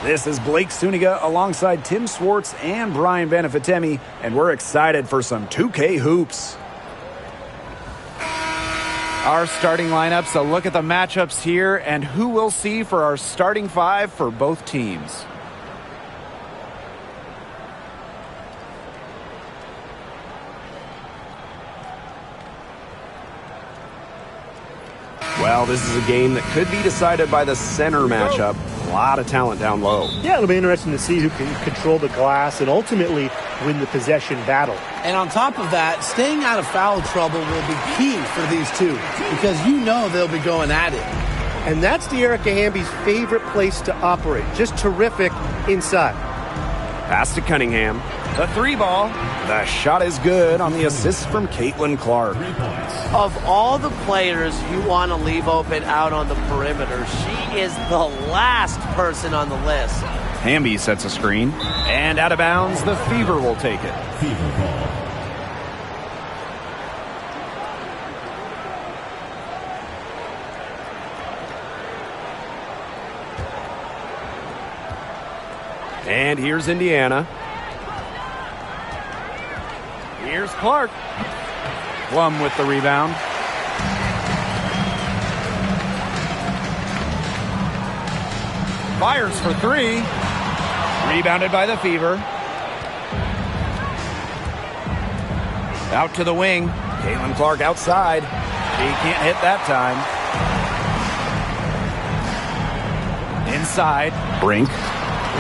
This is Blake Suniga alongside Tim Swartz and Brian Benefitemi, and we're excited for some 2K hoops. Our starting lineups, a look at the matchups here, and who we'll see for our starting five for both teams. Well, this is a game that could be decided by the center matchup. A lot of talent down low. Yeah, it'll be interesting to see who can control the glass and ultimately win the possession battle. And on top of that, staying out of foul trouble will be key for these two because you know they'll be going at it. And that's De'Erica Hamby's favorite place to operate. Just terrific inside. Pass to Cunningham. The three ball. The shot is good on the assist from Caitlin Clark. Of all the players you want to leave open out on the perimeter, she is the last person on the list. Hamby sets a screen. And out of bounds, the Fever will take it. Fever ball. And here's Indiana. Here's Clark. Plum with the rebound. Fires for three. Rebounded by the Fever. Out to the wing. Caitlin Clark outside. She can't hit that time. Inside. Brink.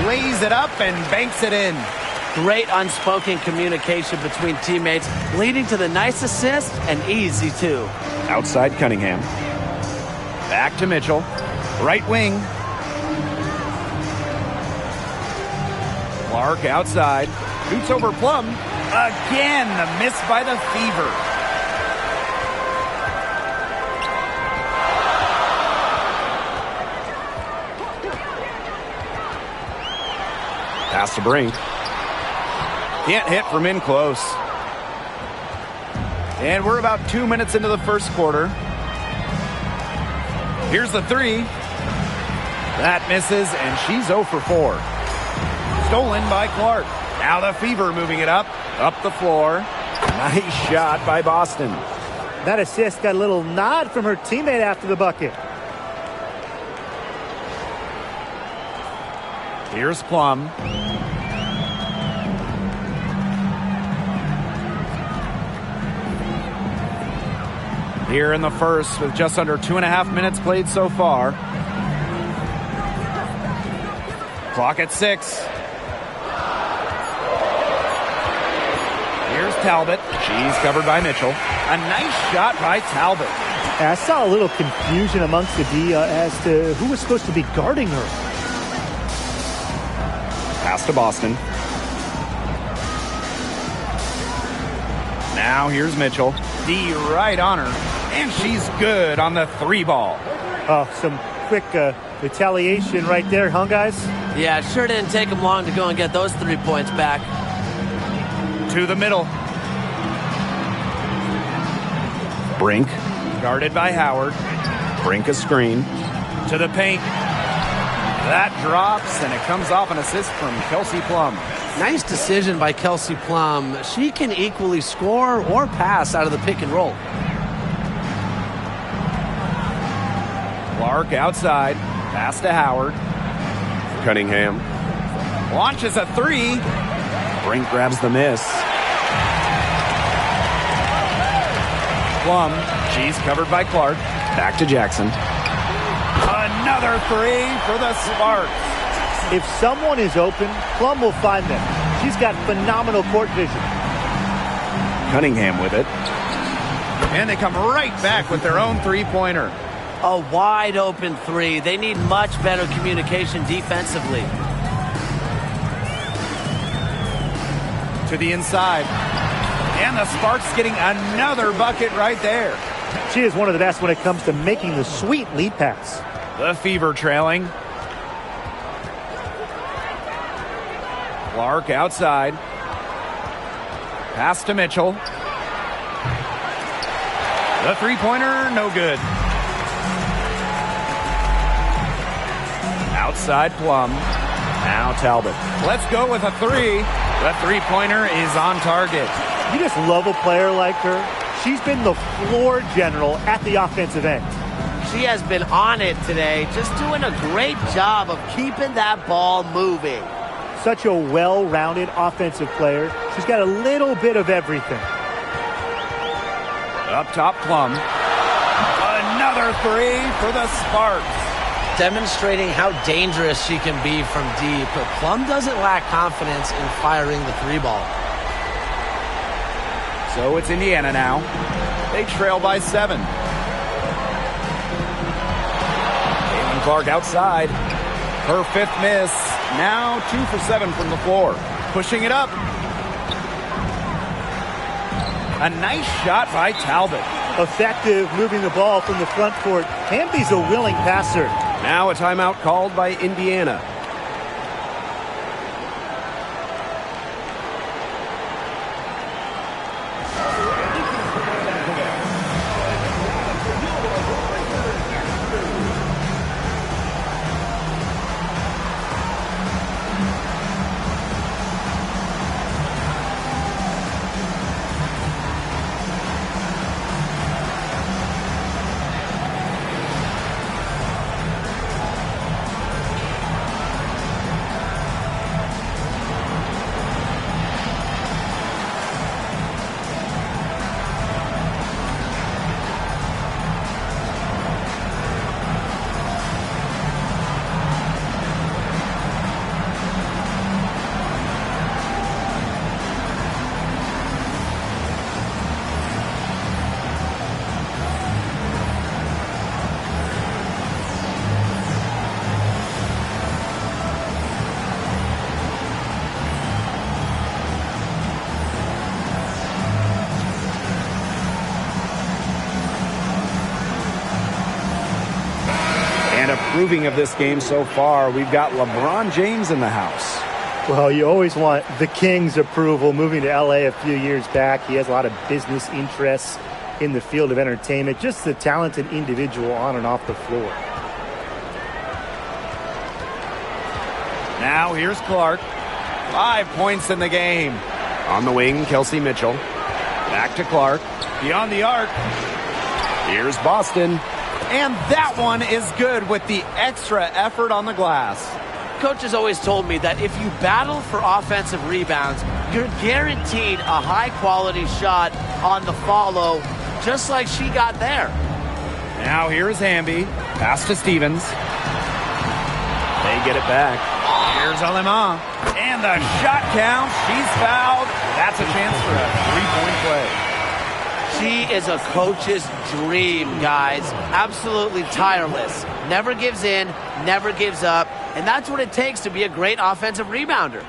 Lays it up and banks it in. Great unspoken communication between teammates, leading to the nice assist and easy too. Outside Cunningham. Back to Mitchell. Right wing. Clark outside. Shoots over Plum. Again, the miss by the Fever. Pass to Brink. Can't hit from in close. And we're about 2 minutes into the first quarter. Here's the three. That misses, and she's 0 for 4. Stolen by Clark. Now the Fever moving it up the floor. Nice shot by Boston. That assist got a little nod from her teammate after the bucket. Here's Plum. Here in the first with just under 2.5 minutes played so far. Clock at 6. Here's Talbot. She's covered by Mitchell. A nice shot by Talbot. I saw a little confusion amongst the D as to who was supposed to be guarding her. Pass to Boston. Now here's Mitchell. D right on her. And she's good on the three ball. Oh, some quick retaliation right there, huh, guys? Yeah, it sure didn't take them long to go and get those 3 points back. To the middle. Brink. Guarded by Howard. Brink a screen. To the paint. That drops, and it comes off an assist from Kelsey Plum. Nice decision by Kelsey Plum. She can equally score or pass out of the pick and roll. Clark outside. Pass to Howard. Cunningham. Launches a three. Brink grabs the miss. Plum. She's covered by Clark. Back to Jackson. Another three for the Sparks. If someone is open, Plum will find them. She's got phenomenal court vision. Cunningham with it. And they come right back with their own three-pointer. A wide open three. They need much better communication defensively. To the inside. And the Sparks getting another bucket right there. She is one of the best when it comes to making the sweet lead pass. The Fever trailing. Clark outside. Pass to Mitchell. The three-pointer, no good. Outside Plum. Now Talbot. Let's go with a three. The three-pointer is on target. You just love a player like her. She's been the floor general at the offensive end. She has been on it today, just doing a great job of keeping that ball moving. Such a well-rounded offensive player. She's got a little bit of everything. Up top, Plum. Another Corner three for the Sparks. Demonstrating how dangerous she can be from deep. But Plum doesn't lack confidence in firing the three ball. So it's Indiana now. They trail by 7. Caitlin Clark outside. Her 5th miss. Now 2 for 7 from the floor. Pushing it up. A nice shot by Talbot. Effective moving the ball from the front court. Hamby's a willing passer. Now a timeout called by Indiana. Approving of this game so far, we've got LeBron James in the house. Well, you always want the King's approval. Moving to L.A. a few years back, he has a lot of business interests in the field of entertainment. Just a talented individual on and off the floor. Now here's Clark. 5 points in the game. On the wing, Kelsey Mitchell. Back to Clark. Beyond the arc. Here's Boston. And that one is good with the extra effort on the glass. Coach has always told me that if you battle for offensive rebounds, you're guaranteed a high-quality shot on the follow, just like she got there. Now here's Hamby. Pass to Stevens. They get it back. Here's Alema. And the shot count. She's fouled. That's a chance for a three-point play. She is a coach's dream, guys. Absolutely tireless. Never gives in, never gives up. And that's what it takes to be a great offensive rebounder.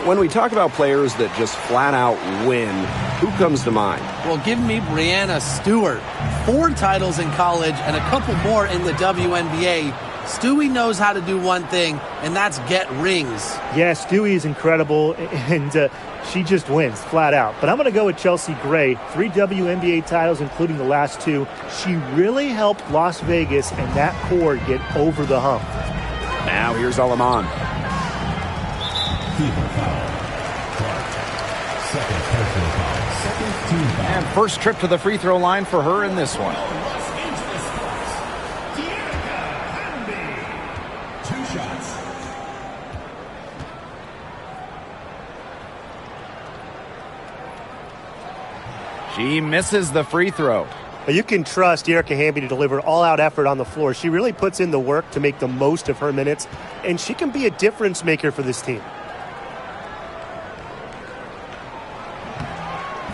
When we talk about players that just flat out win, who comes to mind? Well, give me Breanna Stewart. 4 titles in college and a couple more in the WNBA. Stewie knows how to do one thing, and that's get rings. Yeah, Stewie is incredible, and she just wins, flat out. But I'm going to go with Chelsea Gray. 3 WNBA titles, including the last 2. She really helped Las Vegas and that core get over the hump. Now here's Aleman. And first trip to the free throw line for her in this one. She misses the free throw. You can trust Erica Hamby to deliver all-out effort on the floor. She really puts in the work to make the most of her minutes, and she can be a difference maker for this team.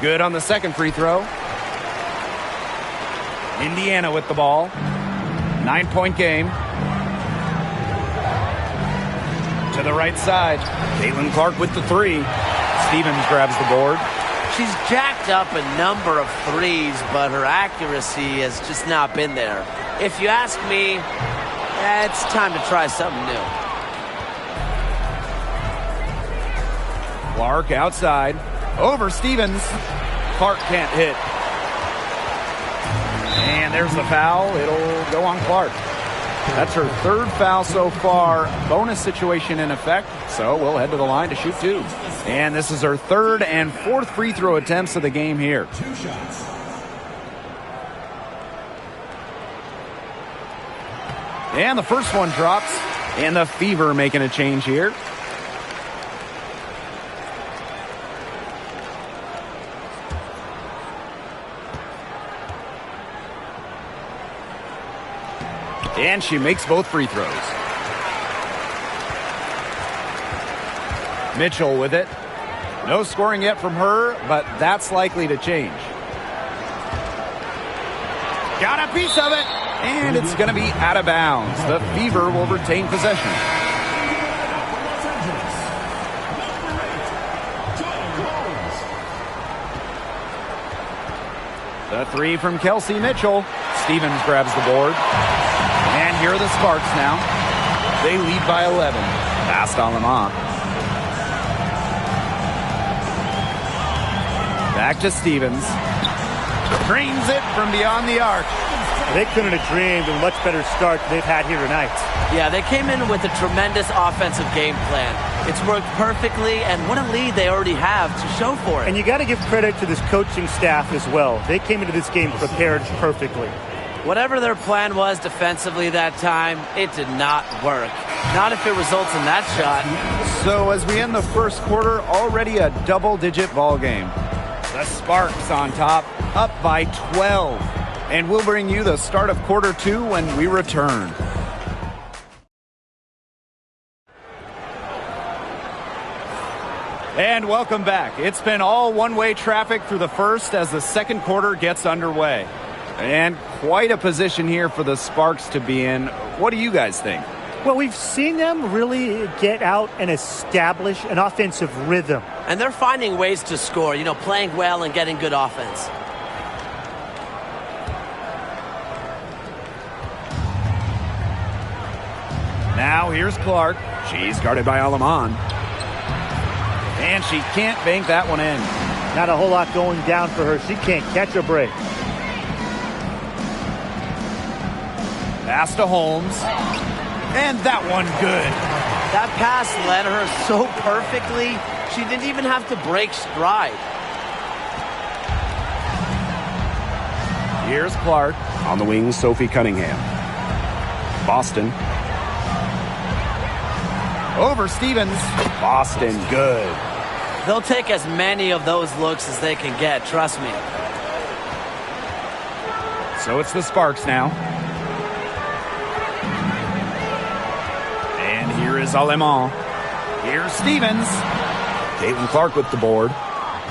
Good on the second free throw. Indiana with the ball. 9-point game. To the right side. Caitlin Clark with the 3. Stevens grabs the board. She's jacked up a number of threes, but her accuracy has just not been there. If you ask me, it's time to try something new. Clark outside. Over Stevens. Clark can't hit. And there's the foul. It'll go on Clark. That's her 3rd foul so far. Bonus situation in effect. So we'll head to the line to shoot 2. And this is her 3rd and 4th free throw attempts of the game here. 2 shots. And the first one drops. And the Fever making a change here. And she makes both free throws. Mitchell with it. No scoring yet from her, but that's likely to change. Got a piece of it, and it's going to be out of bounds. The Fever will retain possession. The three from Kelsey Mitchell. Stevens grabs the board. And here are the Sparks now. They lead by 11. Pass to Lemont. Back to Stevens. Drains it from beyond the arc. They couldn't have dreamed of a much better start they've had here tonight. Yeah, they came in with a tremendous offensive game plan. It's worked perfectly, and what a lead they already have to show for it. And you got to give credit to this coaching staff as well. They came into this game prepared perfectly. Whatever their plan was defensively that time, it did not work. Not if it results in that shot. So as we end the first quarter, already a double-digit ball game. The Sparks on top, up by 12. And we'll bring you the start of quarter two when we return. And welcome back. It's been all one-way traffic through the first as the second quarter gets underway. And quite a position here for the Sparks to be in. What do you guys think? Well, we've seen them really get out and establish an offensive rhythm. And they're finding ways to score, playing well and getting good offense. Now here's Clark. She's guarded by Aleman. And she can't bank that one in. Not a whole lot going down for her. She can't catch a break. Pass to Holmes. And that one good. That pass led her so perfectly, she didn't even have to break stride. Here's Clark. On the wing, Sophie Cunningham. Boston. Over Stevens. Boston, good. They'll take as many of those looks as they can get, trust me. So it's the Sparks now. And here is Aleman. Here's Stevens. Caitlin Clark with the board.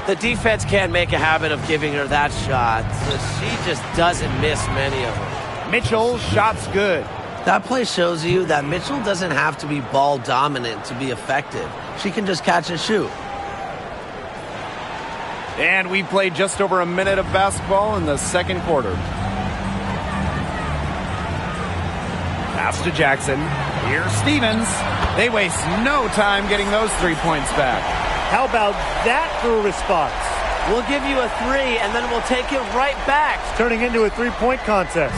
The defense can't make a habit of giving her that shot. So she just doesn't miss many of them. Mitchell's shot's good. That play shows you that Mitchell doesn't have to be ball dominant to be effective. She can just catch and shoot. And we played just over a minute of basketball in the second quarter. Pass to Jackson. Here's Stevens. They waste no time getting those 3 points back. How about that for a response? We'll give you a three, and then we'll take it right back. It's turning into a three-point contest.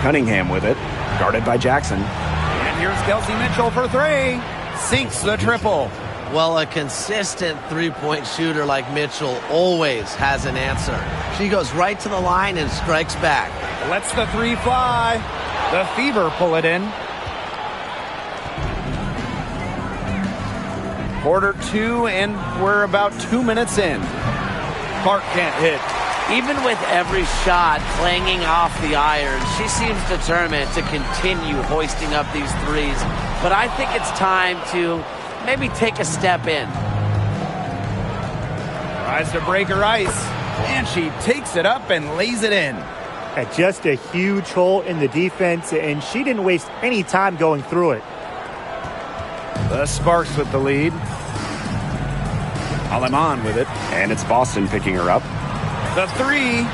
Cunningham with it. Guarded by Jackson. And here's Kelsey Mitchell for three. Sinks the triple. Well, a consistent three-point shooter like Mitchell always has an answer. She goes right to the line and strikes back. Lets the three fly. The Fever pull it in. Quarter two, and we're about 2 minutes in. Clark can't hit. Even with every shot clanging off the iron, she seems determined to continue hoisting up these threes. But I think it's time to maybe take a step in. Tries to break her ice, and she takes it up and lays it in. At just a huge hole in the defense, and she didn't waste any time going through it. The Sparks with the lead. Aleman with it. And it's Boston picking her up. The three,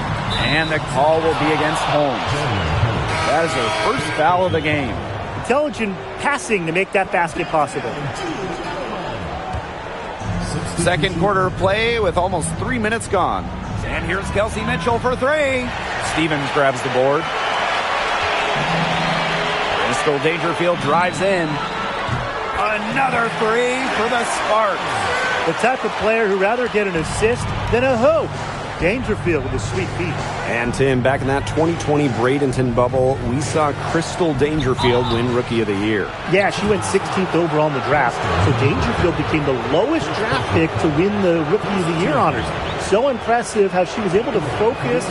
and the call will be against Holmes. That is her first foul of the game. Intelligent passing to make that basket possible. Second quarter play with almost 3 minutes gone. And here's Kelsey Mitchell for three. Stevens grabs the board. Crystal Dangerfield drives in. Another three for the Sparks. The type of player who'd rather get an assist than a hoop. Dangerfield with a sweet feet. And Tim, back in that 2020 Bradenton bubble, we saw Crystal Dangerfield win Rookie of the Year. Yeah, she went 16th overall in the draft. So Dangerfield became the lowest draft pick to win the Rookie of the Year honors. So impressive how she was able to focus,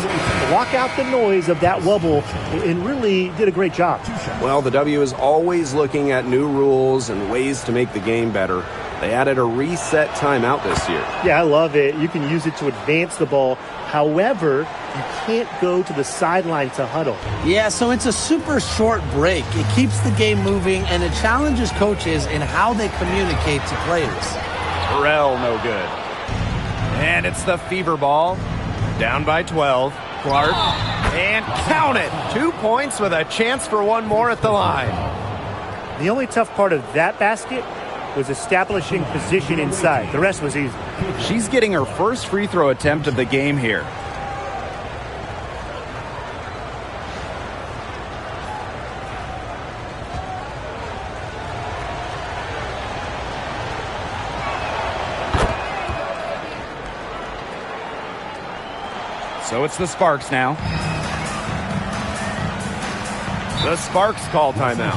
block out the noise of that wobble, and really did a great job. Well, the W is always looking at new rules and ways to make the game better. They added a reset timeout this year. Yeah, I love it. You can use it to advance the ball. However, you can't go to the sideline to huddle. Yeah, so it's a super short break. It keeps the game moving, and it challenges coaches in how they communicate to players. Burrell, no good. And it's the fever ball. Down by 12. Clark. And count it. 2 points with a chance for one more at the line. The only tough part of that basket was establishing position inside. The rest was easy. She's getting her first free throw attempt of the game here. So it's the Sparks now. The Sparks call timeout.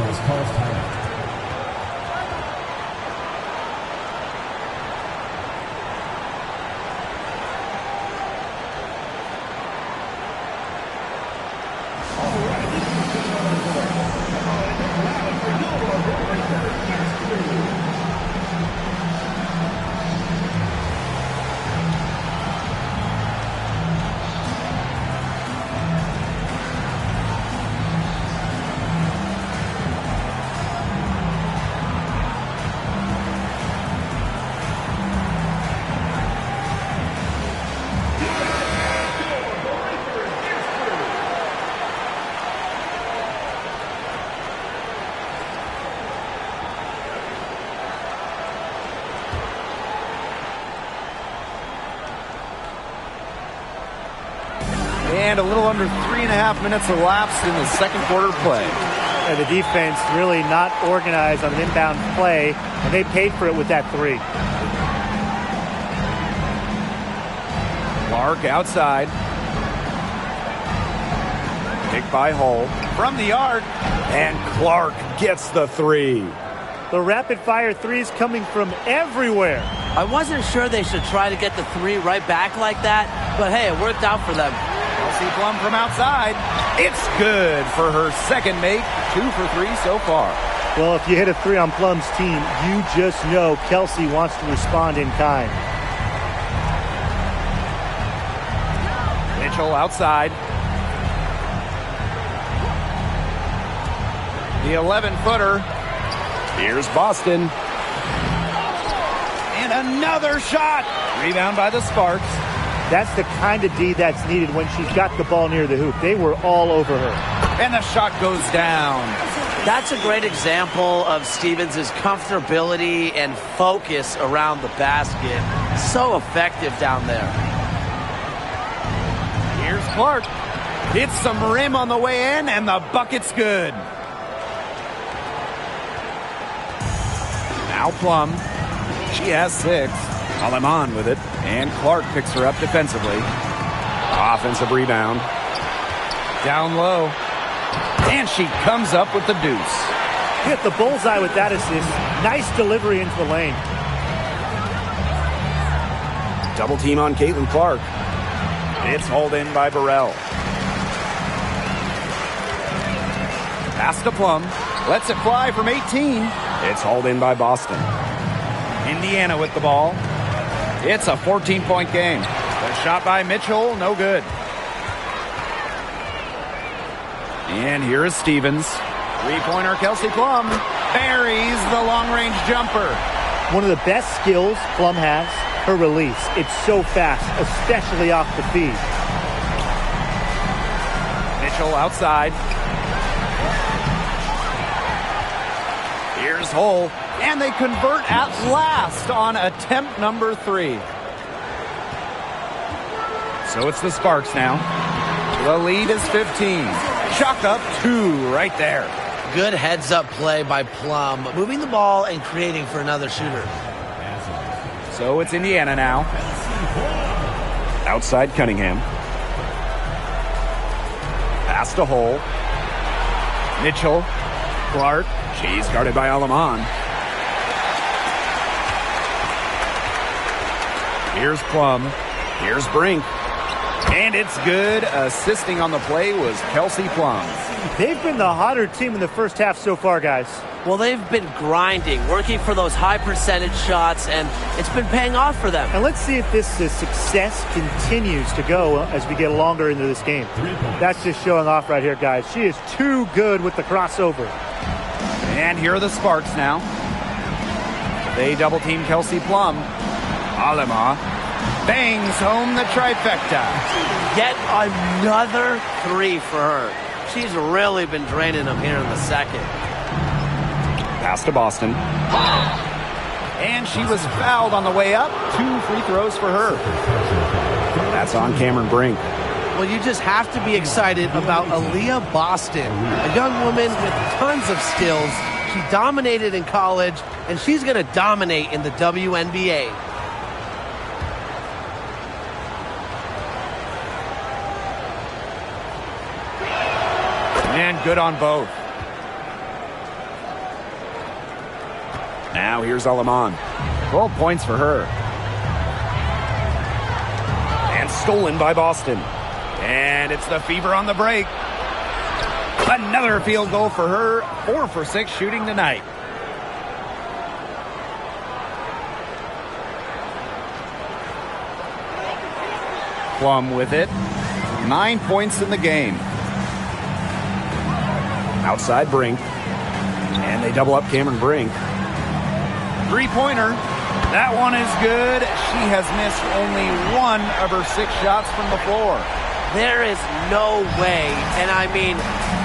And a little under 3.5 minutes elapsed in the second quarter play. The defense really not organized on an inbound play, and they paid for it with that three. Clark outside. Picked by Hull. From the arc. And Clark gets the three. The rapid-fire threes coming from everywhere. I wasn't sure they should try to get the three right back like that, but hey, it worked out for them. Kelsey Plum from outside. It's good for her second make. 2 for 3 so far. Well, if you hit a three on Plum's team, you just know Kelsey wants to respond in kind. Mitchell outside. The 11-footer. Here's Boston. And another shot. Rebound by the Sparks. That's the kind of D that's needed when she's got the ball near the hoop. They were all over her. And the shot goes down. That's a great example of Stevens' comfortability and focus around the basket. So effective down there. Here's Clark. Hits some rim on the way in, and the bucket's good. Now Plum. She has 6. While I'm on with it. And Clark picks her up defensively. Offensive rebound. Down low. And she comes up with the deuce. Hit the bullseye with that assist. Nice delivery into the lane. Double team on Caitlin Clark. It's hauled in by Burrell. Pass to Plum. Lets it fly from 18. It's hauled in by Boston. Indiana with the ball. It's a 14-point game. The shot by Mitchell, no good. And here is Stevens. Three-pointer Kelsey Plum buries the long-range jumper. One of the best skills Plum has, her release. It's so fast, especially off the feed. Mitchell outside. Here's Hull. And they convert at last on attempt number 3. So it's the Sparks now. The lead is 15. Chalk up 2 right there. Good heads-up play by Plum, moving the ball and creating for another shooter. So it's Indiana now. Outside Cunningham. Pass to Hole. Mitchell. Clark. She's guarded by Alaman. Here's Plum. Here's Brink. And it's good. Assisting on the play was Kelsey Plum. They've been the hotter team in the first half so far, guys. Well, they've been grinding, working for those high percentage shots, and it's been paying off for them. And let's see if this success continues to go as we get longer into this game. That's just showing off right here, guys. She is too good with the crossover. And here are the Sparks now. They double team Kelsey Plum. Alema bangs home the trifecta. Yet another three for her. She's really been draining them here in the second. Pass to Boston. And she was fouled on the way up. 2 free throws for her. That's on Cameron Brink. Well, you just have to be excited about Aaliyah Boston, a young woman with tons of skills. She dominated in college, and she's going to dominate in the WNBA. And good on both. Now here's Alaman. 12 points for her. And stolen by Boston. And it's the Fever on the break. Another field goal for her. 4 for 6 shooting tonight. Plum with it. 9 points in the game. Outside Brink. And they double up Cameron Brink. Three-pointer. That one is good. She has missed only 1 of her 6 shots from the floor. There is no way, and I mean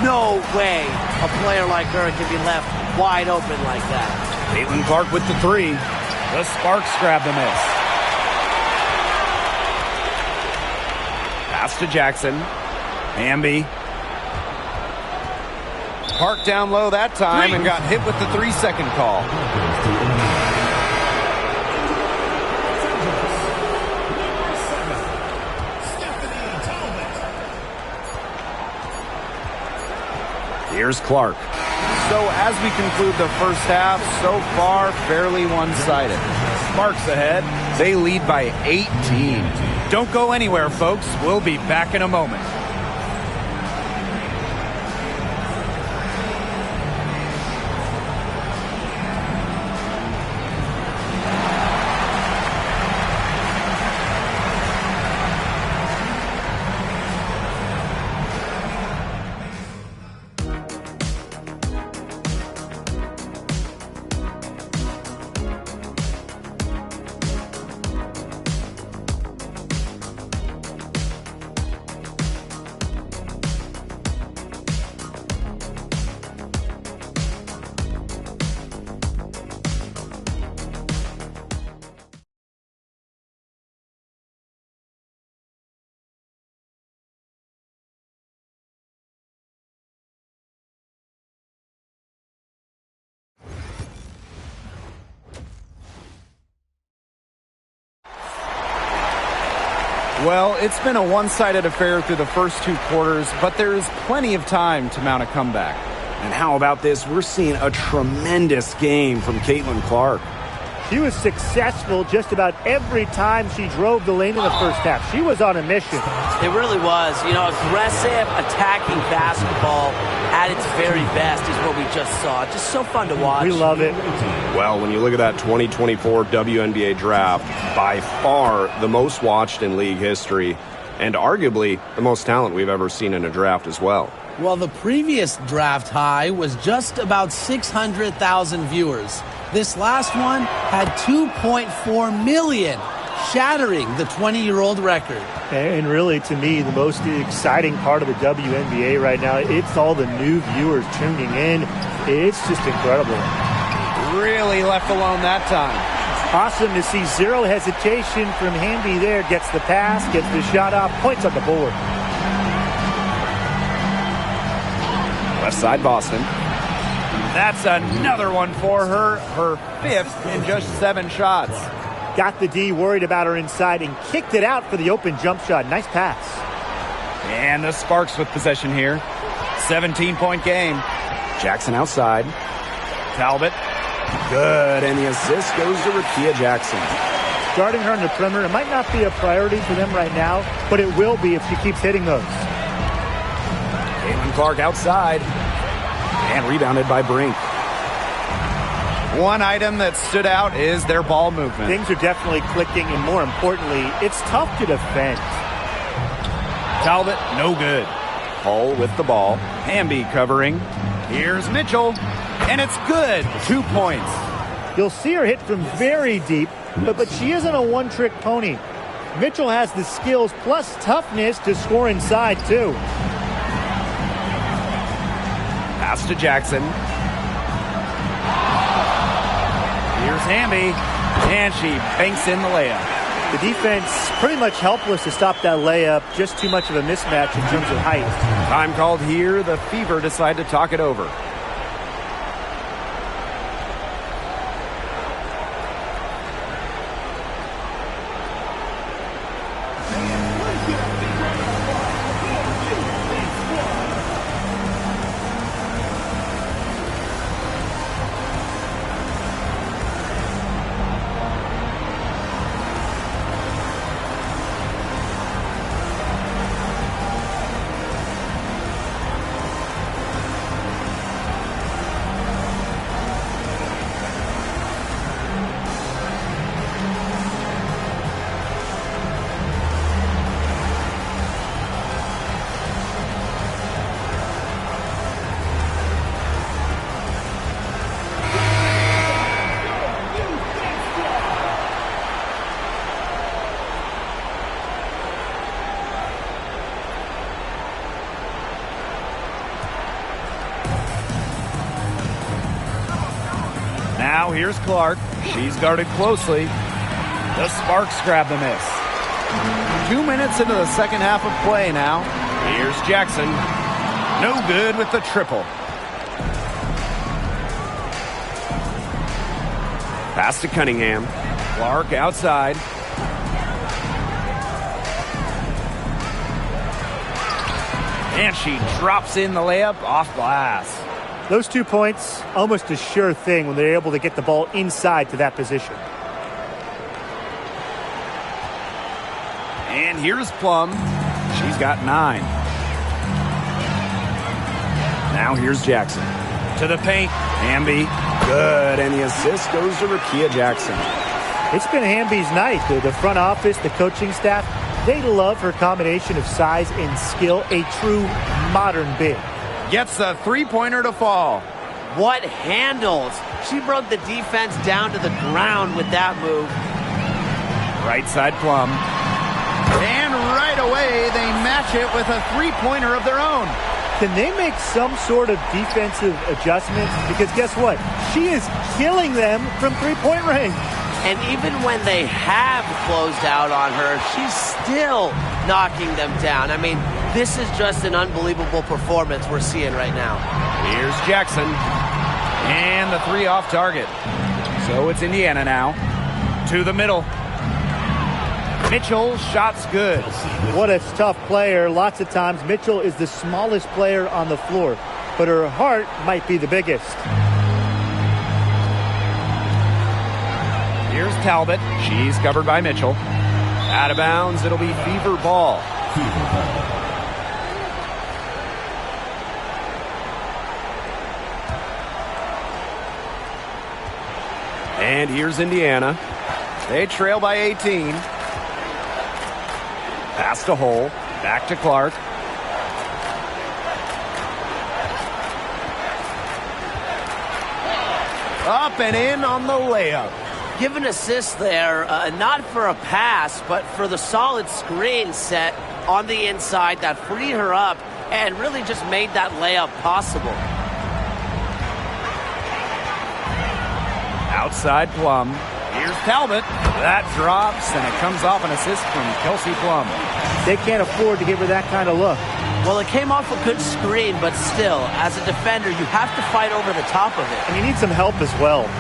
no way, a player like her can be left wide open like that. Caitlin Clark with the 3. The Sparks grab the miss. Pass to Jackson. Hamby. Clark down low that time and got hit with the 3-second call. Here's Clark. So as we conclude the first half, so far fairly one-sided. Sparks ahead. They lead by 18. Don't go anywhere, folks. We'll be back in a moment. Well, it's been a one-sided affair through the first 2 quarters, but there is plenty of time to mount a comeback. And how about this? We're seeing a tremendous game from Caitlin Clark. She was successful just about every time she drove the lane in the first half. She was on a mission. It really was. You know, aggressive, attacking basketball at its very best is what we just saw. Just so fun to watch. We love it. Well, when you look at that 2024 WNBA draft, by far the most watched in league history, and arguably the most talent we've ever seen in a draft as well. Well, the previous draft high was just about 600,000 viewers. This last one had 2.4 million, shattering the 20-year-old record. And really, to me, the most exciting part of the WNBA right now, it's all the new viewers tuning in. It's just incredible. Really left alone that time. Awesome to see zero hesitation from Hamby there. Gets the pass, gets the shot off, points on the board. Left side Boston. That's another one for her. Her 5th in just 7 shots. Got the D worried about her inside and kicked it out for the open jump shot. Nice pass. And the Sparks with possession here. 17-point game. Jackson outside. Talbot. Good, and the assist goes to Rakia Jackson. Guarding her in the perimeter, it might not be a priority for them right now, but it will be if she keeps hitting those. Caitlin Clark outside. And rebounded by Brink. One item that stood out is their ball movement. Things are definitely clicking, and more importantly, it's tough to defend. Talbot, no good. Hull with the ball. Hamby covering. Here's Mitchell, and it's good. 2 points. You'll see her hit from very deep, but she isn't a one-trick pony. Mitchell has the skills plus toughness to score inside, too. Pass to Jackson. Here's Hamby, and she banks in the layup. The defense pretty much helpless to stop that layup. Just too much of a mismatch in terms of height. Time called here. The Fever decide to talk it over. Now here's Clark. She's guarded closely. The Sparks grab the miss. 2 minutes into the second half of play now. Here's Jackson. No good with the triple. Pass to Cunningham. Clark outside. And she drops in the layup off glass. Those 2 points, almost a sure thing when they're able to get the ball inside to that position. And here's Plum. She's got 9. Now here's Jackson. To the paint. Hamby. Good, and the assist goes to Rakia Jackson. It's been Hamby's night. The front office, the coaching staff, they love her combination of size and skill, a true modern big. Gets the three-pointer to fall. What handles? She broke the defense down to the ground with that move. Right side Plum. And right away, they match it with a three-pointer of their own. Can they make some sort of defensive adjustments? Because guess what? She is killing them from three-point range. And even when they have closed out on her, she's still knocking them down. I mean, this is just an unbelievable performance we're seeing right now. Here's Jackson. And the three off target. So it's Indiana now. To the middle. Mitchell, shot's good. What a tough player. Lots of times, Mitchell is the smallest player on the floor, but her heart might be the biggest. Here's Talbot. She's covered by Mitchell. Out of bounds, it'll be Fever ball. And here's Indiana. They trail by 18. Pass to Hull. Back to Clark. Up and in on the layup. Give an assist there, not for a pass, but for the solid screen set on the inside that freed her up and really just made that layup possible. Outside Plum. Here's Talbot. That drops, and it comes off an assist from Kelsey Plum. They can't afford to give her that kind of look. Well, it came off a good screen, but still, as a defender, you have to fight over the top of it. And you need some help as well.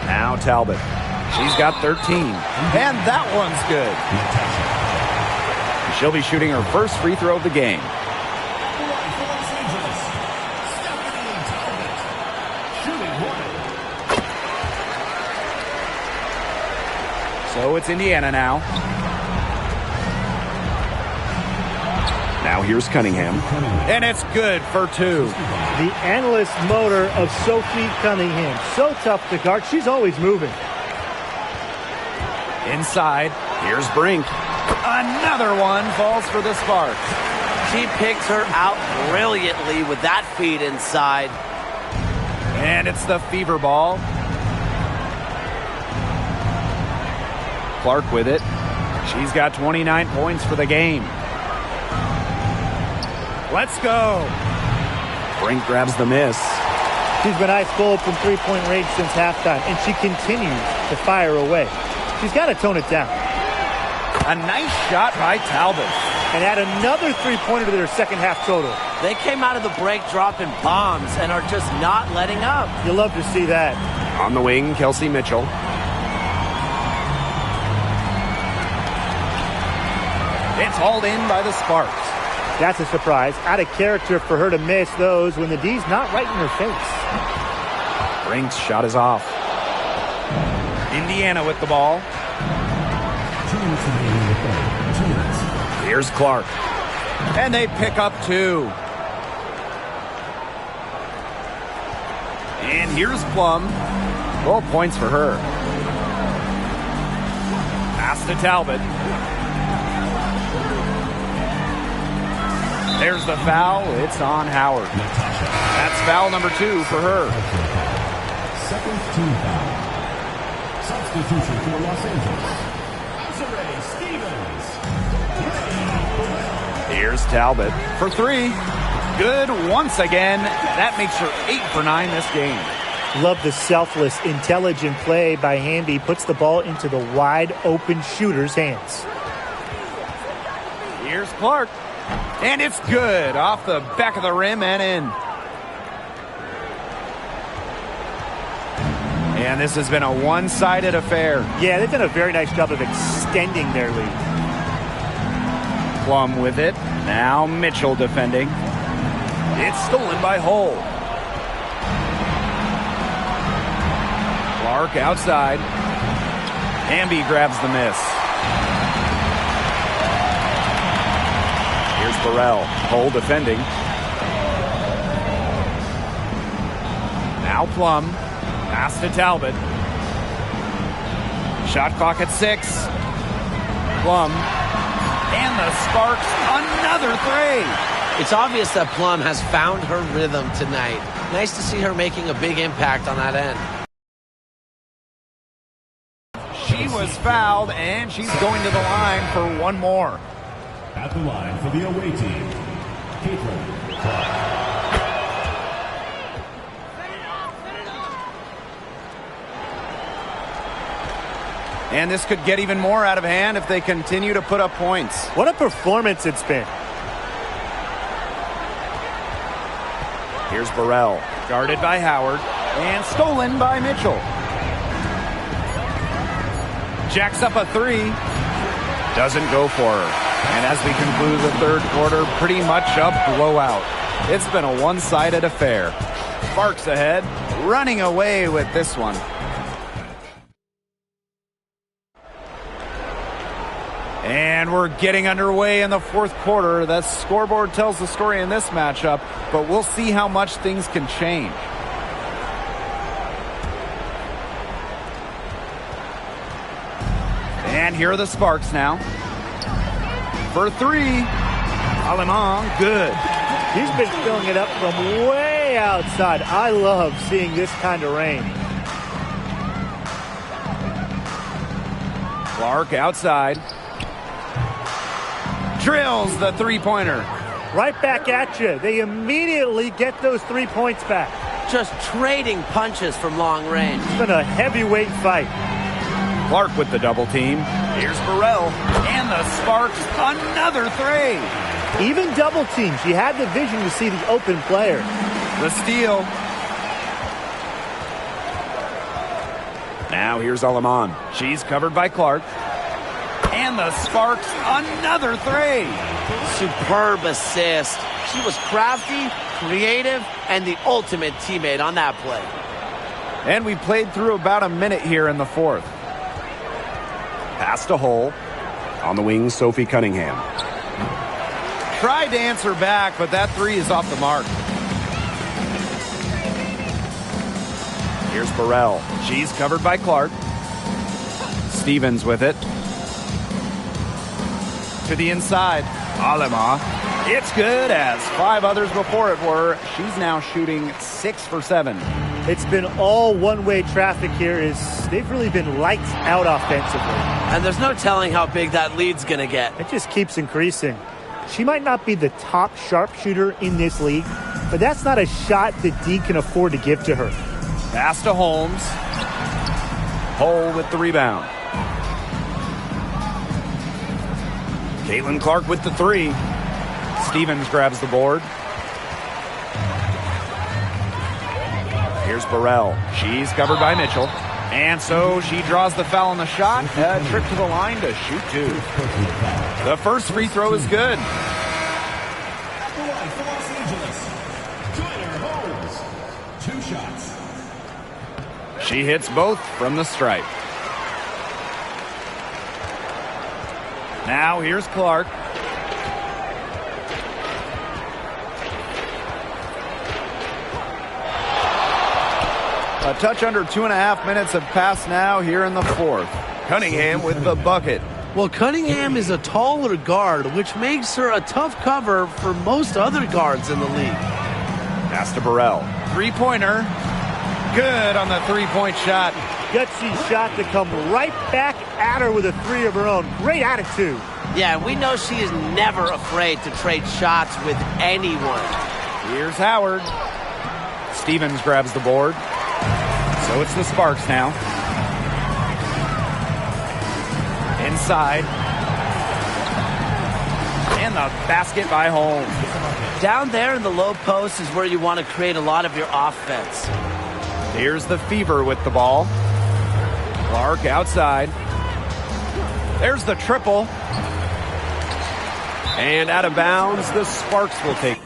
Now Talbot. She's got 13. And that one's good. She'll be shooting her first free throw of the game. So it's Indiana now. Now here's Cunningham. And it's good for two. The endless motor of Sophie Cunningham. So tough to guard. She's always moving. Inside, here's Brink. Another one falls for the Sparks. She picks her out brilliantly with that feed inside. And it's the fever ball. Clark with it. She's got 29 points for the game. Let's go. Brink grabs the miss. She's been ice cold from three-point range since halftime, and she continues to fire away. She's got to tone it down. A nice shot by Talbot. And add another three-pointer to their second half total. They came out of the break dropping bombs and are just not letting up. You love to see that. On the wing, Kelsey Mitchell. It's hauled in by the Sparks. That's a surprise. Out of character for her to miss those when the D's not right in her face. Brink's shot is off. Indiana with the ball. Here's Clark. And they pick up two. And here's Plum. 12 points for her. Pass to Talbot. There's the foul. It's on Howard. That's foul number 2 for her. Second team foul. Substitution for Los Angeles. Desiree Stevens. Here's Talbot for 3. Good once again. That makes her 8 for 9 this game. Love the selfless, intelligent play by Hamby. Puts the ball into the wide open shooter's hands. Here's Clark. And it's good. Off the back of the rim and in. And this has been a one-sided affair. Yeah, they've done a very nice job of extending their lead. Plum with it. Now Mitchell defending. It's stolen by Hull. Clark outside. Hamby grabs the miss. Here's Burrell. Hull defending. Now Plum. Pass to Talbot. Shot clock at 6. Plum. And the Sparks, another 3. It's obvious that Plum has found her rhythm tonight. Nice to see her making a big impact on that end. She was fouled, and she's going to the line for one more. At the line for the away team, Caitlin Clark. And this could get even more out of hand if they continue to put up points. What a performance it's been. Here's Burrell, guarded by Howard, and stolen by Mitchell. Jacks up a 3. Doesn't go for her. And as we conclude the third quarter, pretty much a blowout. It's been a one-sided affair. Sparks ahead, running away with this one. And we're getting underway in the fourth quarter. The scoreboard tells the story in this matchup, but we'll see how much things can change. And here are the Sparks now. For 3. Alemang, good. He's been filling it up from way outside. I love seeing this kind of rain. Clark outside. Drills the three-pointer. Right back at you. They immediately get those 3 points back. Just trading punches from long range. It's been a heavyweight fight. Clark with the double team. Here's Burrell. And the Sparks, another 3. Even double team. She had the vision to see the open player. The steal. Now here's Aleman. She's covered by Clark. And the Sparks, another three. Superb assist. She was crafty, creative, and the ultimate teammate on that play. And we played through about a minute here in the fourth. Pass to Hull. On the wing, Sophie Cunningham. Tried to answer back, but that three is off the mark. Here's Burrell. She's covered by Clark. Stevens with it. To the inside. Alema. It's good, as 5 others before it were. She's now shooting 6 for 7. It's been all one-way traffic here. They've really been lights out offensively. And there's no telling how big that lead's going to get. It just keeps increasing. She might not be the top sharpshooter in this league, but that's not a shot that D can afford to give to her. Pass to Holmes. Hull with the rebound. Caitlin Clark with the three. Stevens grabs the board. Here's Burrell. She's covered by Mitchell. And so she draws the foul on the shot. A trip to the line to shoot 2. The first free throw is good. At the line for Los Angeles, Tyler Holmes. 2 shots. She hits both from the stripe. Now here's Clark. A touch under 2.5 minutes have passed now here in the fourth. Cunningham with the bucket. Well, Cunningham is a taller guard, which makes her a tough cover for most other guards in the league. Pass to Burrell. Three-pointer. Good on the three-point shot. Gutsy shot to come right back at her with a three of her own. Great attitude. Yeah, we know she is never afraid to trade shots with anyone. Here's Howard. Stevens grabs the board. So it's the Sparks now. Inside. And the basket by Holmes. Down there in the low post is where you want to create a lot of your offense. Here's the Fever with the ball. Clark outside. There's the triple. And out of bounds, the Sparks will take.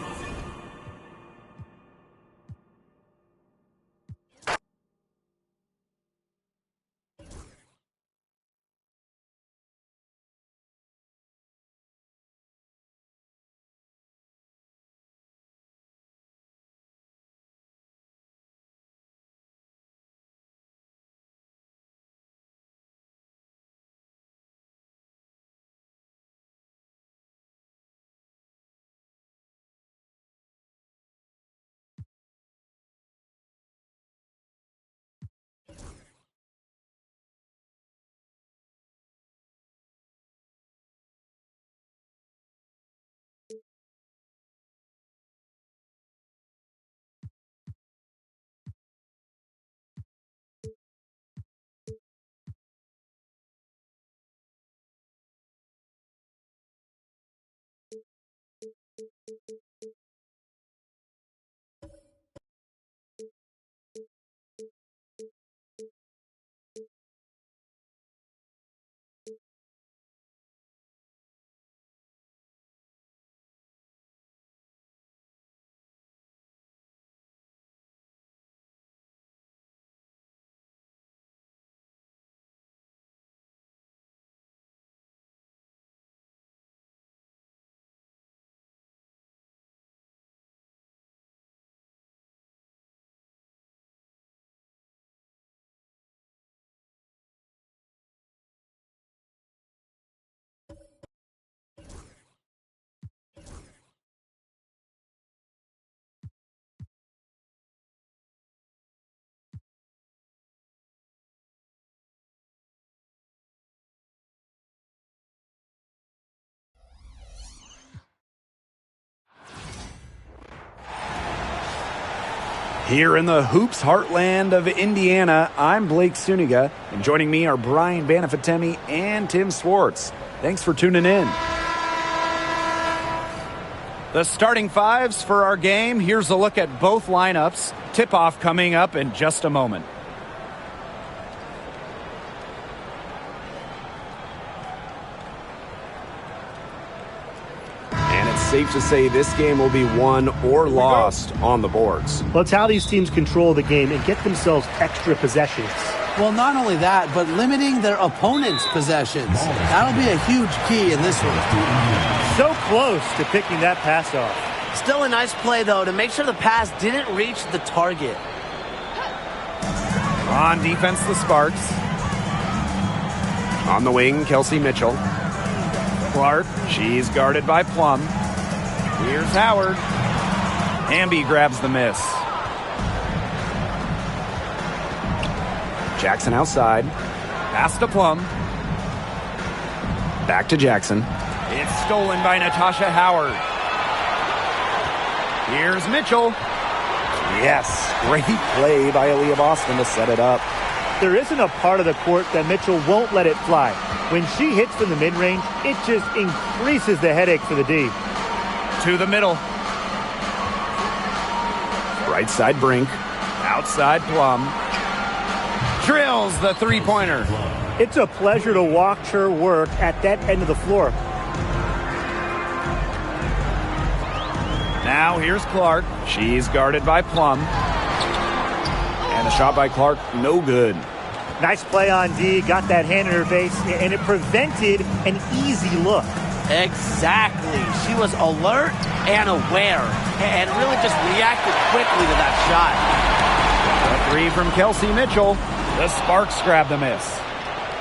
Here in the hoops heartland of Indiana, I'm Blake Suniga, and joining me are Brian Banafitemi and Tim Swartz. Thanks for tuning in. The starting fives for our game. Here's a look at both lineups. Tip-off coming up in just a moment. safe to say this game will be won or lost on the boards. Well, it's how these teams control the game and get themselves extra possessions. Well, not only that, but limiting their opponent's possessions. That'll be a huge key in this one. So close to picking that pass off. Still a nice play, though, to make sure the pass didn't reach the target. On defense, the Sparks. On the wing, Kelsey Mitchell. Clark, she's guarded by Plum. Here's Howard. Hamby grabs the miss. Jackson outside. Pass to Plum. Back to Jackson. It's stolen by Natasha Howard. Here's Mitchell. Yes, great play by Aaliyah Boston to set it up. There isn't a part of the court that Mitchell won't let it fly. When she hits from the mid-range, it just increases the headache for the D. To the middle. Right side Brink. Outside Plum. Drills the three-pointer. It's a pleasure to watch her work at that end of the floor. Now here's Clark. She's guarded by Plum. And the shot by Clark, no good. Nice play on D, got that hand in her face, and it prevented an easy look. Exactly. She was alert and aware and really just reacted quickly to that shot. A three from Kelsey Mitchell. The Sparks grab the miss.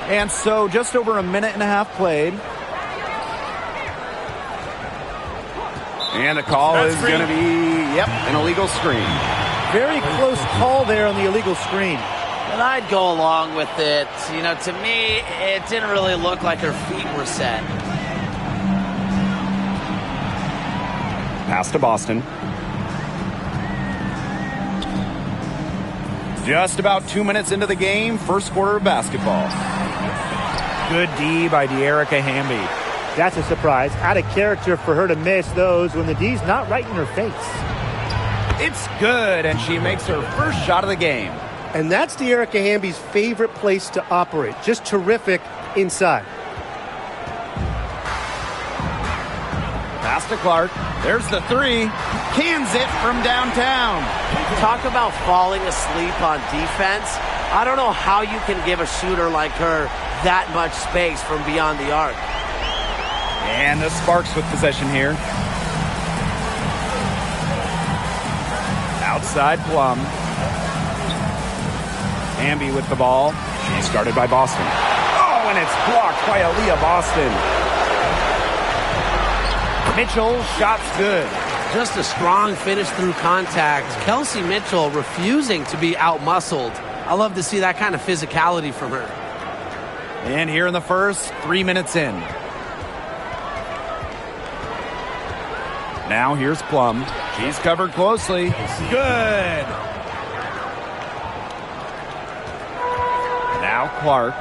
And so just over a minute and a half played. And the call is going to be, an illegal screen. Very close call there on the illegal screen. And I'd go along with it. You know, to me, it didn't really look like her feet were set. Pass to Boston. Just about 2 minutes into the game, first quarter of basketball. Good D by De'Erica Hamby. That's a surprise. Out of character for her to miss those when the D's not right in her face. It's good, and she makes her first shot of the game. And that's De'Erica Hamby's favorite place to operate. Just terrific inside. Pass to Clark. There's the three. Cans it from downtown. Talk about falling asleep on defense. I don't know how you can give a shooter like her that much space from beyond the arc. And the Sparks with possession here. Outside Plum. Hamby with the ball. She's guarded by Boston. Oh, and it's blocked by Aaliyah Boston. Mitchell, shot's good. Just a strong finish through contact. Kelsey Mitchell refusing to be out-muscled. I love to see that kind of physicality from her. And here in the first, 3 minutes in. Now here's Plum. She's covered closely. Good. Now Clark.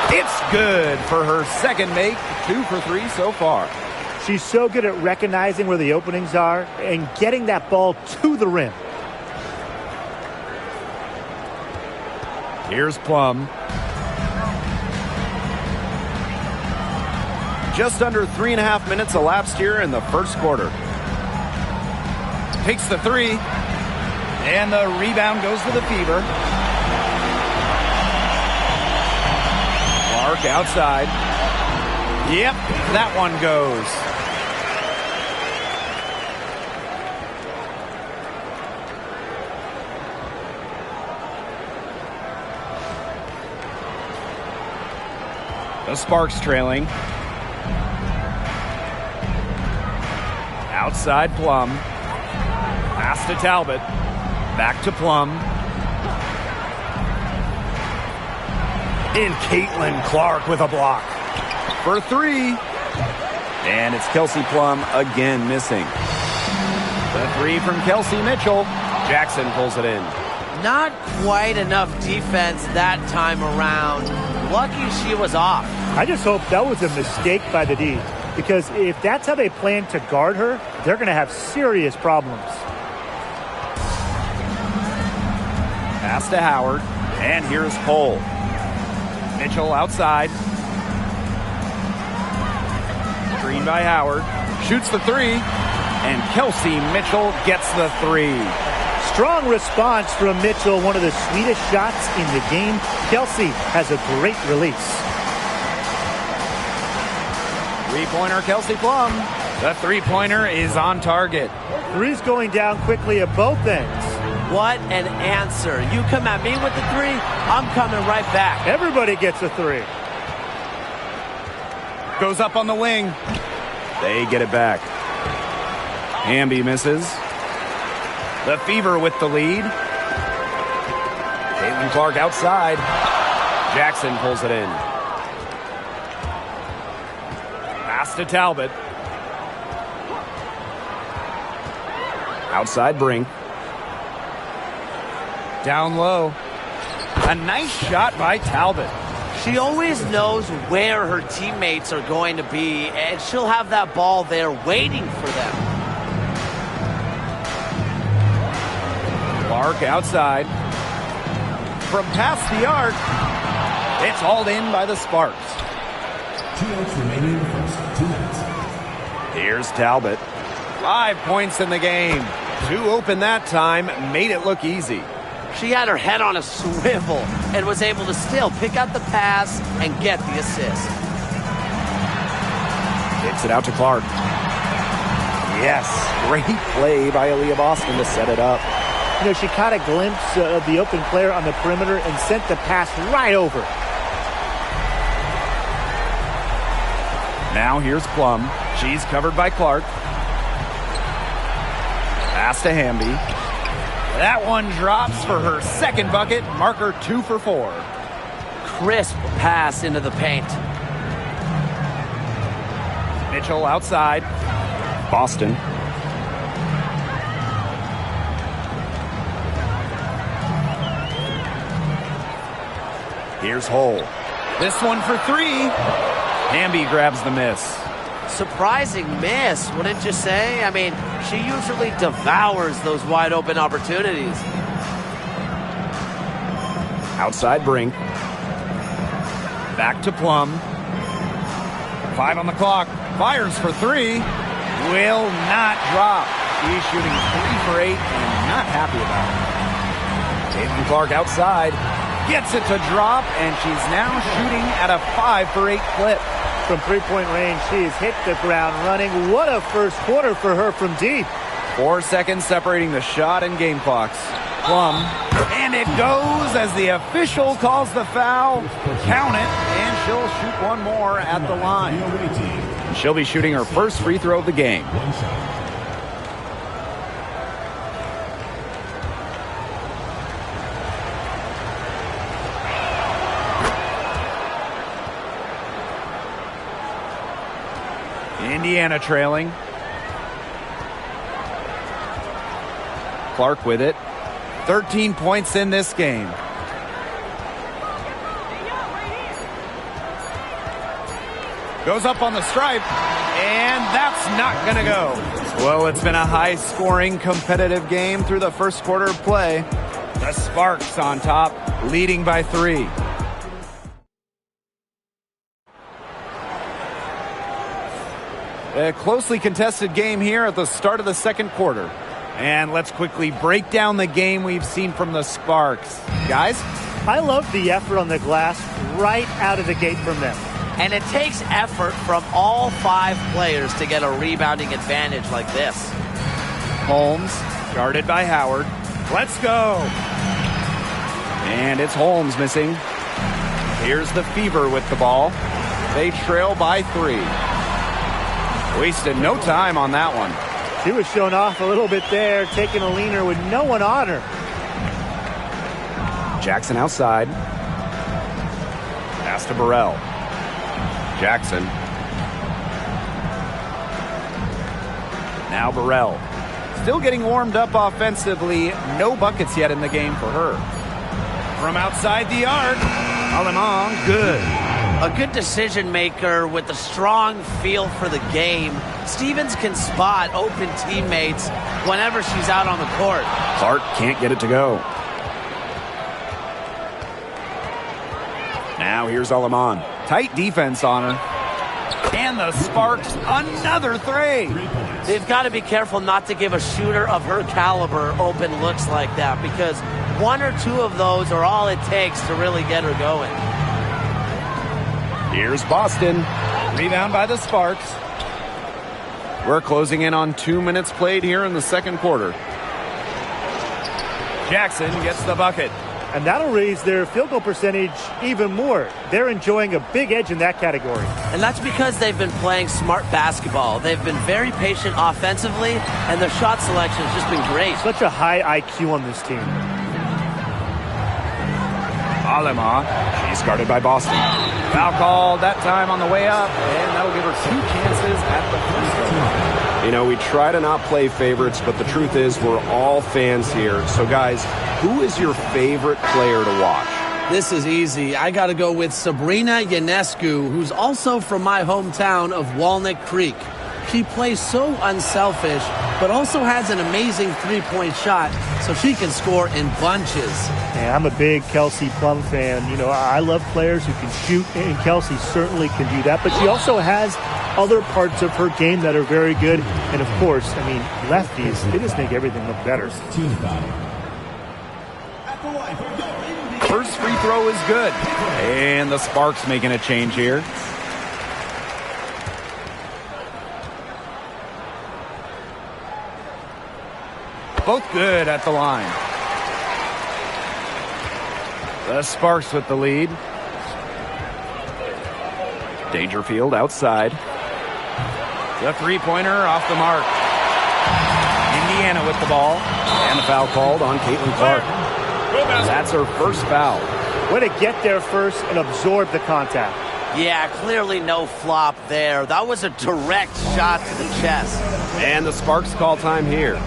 It's good for her second make. 2 for 3 so far. She's so good at recognizing where the openings are and getting that ball to the rim. Here's Plum. Just under 3.5 minutes elapsed here in the first quarter. Takes the three. And the rebound goes to the Fever. Clark outside. Yep, that one goes. The Sparks trailing. Outside Plum. Pass to Talbot. Back to Plum. And Caitlin Clark with a block. For three. And it's Kelsey Plum again missing. The three from Kelsey Mitchell. Jackson pulls it in. Not quite enough defense that time around. Lucky she was off. I just hope that was a mistake by the D, because if that's how they plan to guard her, they're going to have serious problems. Pass to Howard. And here's Cole. Mitchell outside. by Howard. Shoots the three. And Kelsey Mitchell gets the three. Strong response from Mitchell, one of the sweetest shots in the game. Kelsey has a great release. Three-pointer Kelsey Plum. The three-pointer is on target. Three's going down quickly at both ends. What an answer. You come at me with the three, I'm coming right back. Everybody gets a three. Goes up on the wing. They get it back. Hamby misses. The Fever with the lead. Caitlin Clark outside. Jackson pulls it in. Pass to Talbot. Outside Brink. Down low. A nice shot by Talbot. She always knows where her teammates are going to be, and she'll have that ball there waiting for them. Clark outside. From past the arc, it's hauled in by the Sparks. 2 minutes remaining in the first. 2 minutes. Here's Talbot. 5 points in the game. 2 open that time, made it look easy. She had her head on a swivel and was able to still pick out the pass and get the assist. Kicks it out to Clark. Yes, great play by Aaliyah Boston to set it up. You know, she caught a glimpse of the open player on the perimeter and sent the pass right over. Now here's Plum. She's covered by Clark. Pass to Hamby. That one drops for her second bucket. Marker 2 for 4. Crisp pass into the paint. Mitchell outside. Boston. Here's Hull. This one for 3. Hamby grabs the miss. Surprising miss, wouldn't you say? I mean, she usually devours those wide open opportunities. Outside Brink. Back to Plum. 5 on the clock. Fires for 3. Will not drop. She's shooting 3 for 8 and not happy about it. Caitlin Clark outside. Gets it to drop, and she's now shooting at a 5 for 8 clip. From three-point range, she has hit the ground running. What a first quarter for her from deep. 4 seconds separating the shot and game clocks. Plum, and it goes as the official calls the foul. Count it, and she'll shoot one more at the line. She'll be shooting her first free throw of the game. Indiana trailing. Clark with it. 13 points in this game. Goes up on the stripe, and that's not going to go. Well, it's been a high-scoring, competitive game through the first quarter of play. The Sparks on top, leading by 3. A closely contested game here at the start of the second quarter. And let's quickly break down the game we've seen from the Sparks. Guys? I love the effort on the glass right out of the gate from them. And it takes effort from all 5 players to get a rebounding advantage like this. Holmes, guarded by Howard. Let's go! And it's Holmes missing. Here's the Fever with the ball. They trail by 3. Wasted no time on that one. She was showing off a little bit there, taking a leaner with no one on her. Jackson outside. Pass to Burrell. Jackson. Now Burrell. Still getting warmed up offensively. No buckets yet in the game for her. From outside the arc. Alemang, good. A good decision maker with a strong feel for the game. Stevens can spot open teammates whenever she's out on the court. Clark can't get it to go. Now here's Alaman. Tight defense on her. And And the Sparks, another three. They've got to be careful not to give a shooter of her caliber open looks like that, because one or two of those are all it takes to really get her going. Here's Boston. Rebound by the Sparks. We're closing in on 2 minutes played here in the second quarter. Jackson gets the bucket. And that'll raise their field goal percentage even more. They're enjoying a big edge in that category. And that's because they've been playing smart basketball. They've been very patient offensively, and their shot selection has just been great. Such a high IQ on this team. Alema, she's guarded by Boston. Foul called that time on the way up, and that'll give her 2 chances at the free throw line. You know, we try to not play favorites, but the truth is we're all fans here. So, guys, who is your favorite player to watch? This is easy. I got to go with Sabrina Ionescu, who's also from my hometown of Walnut Creek. She plays so unselfish, but also has an amazing three-point shot, so she can score in bunches. Yeah, I'm a big Kelsey Plum fan. You know, I love players who can shoot, and Kelsey certainly can do that. But she also has other parts of her game that are very good. And, of course, I mean, lefties, they just make everything look better. First free throw is good. And the Sparks making a change here. Both good at the line. The Sparks with the lead. Dangerfield outside. The three-pointer off the mark. Indiana with the ball. And a foul called on Caitlin Clark. That's her first foul. Way to get there first and absorb the contact. Yeah, clearly no flop there. That was a direct shot to the chest. And the Sparks call time here.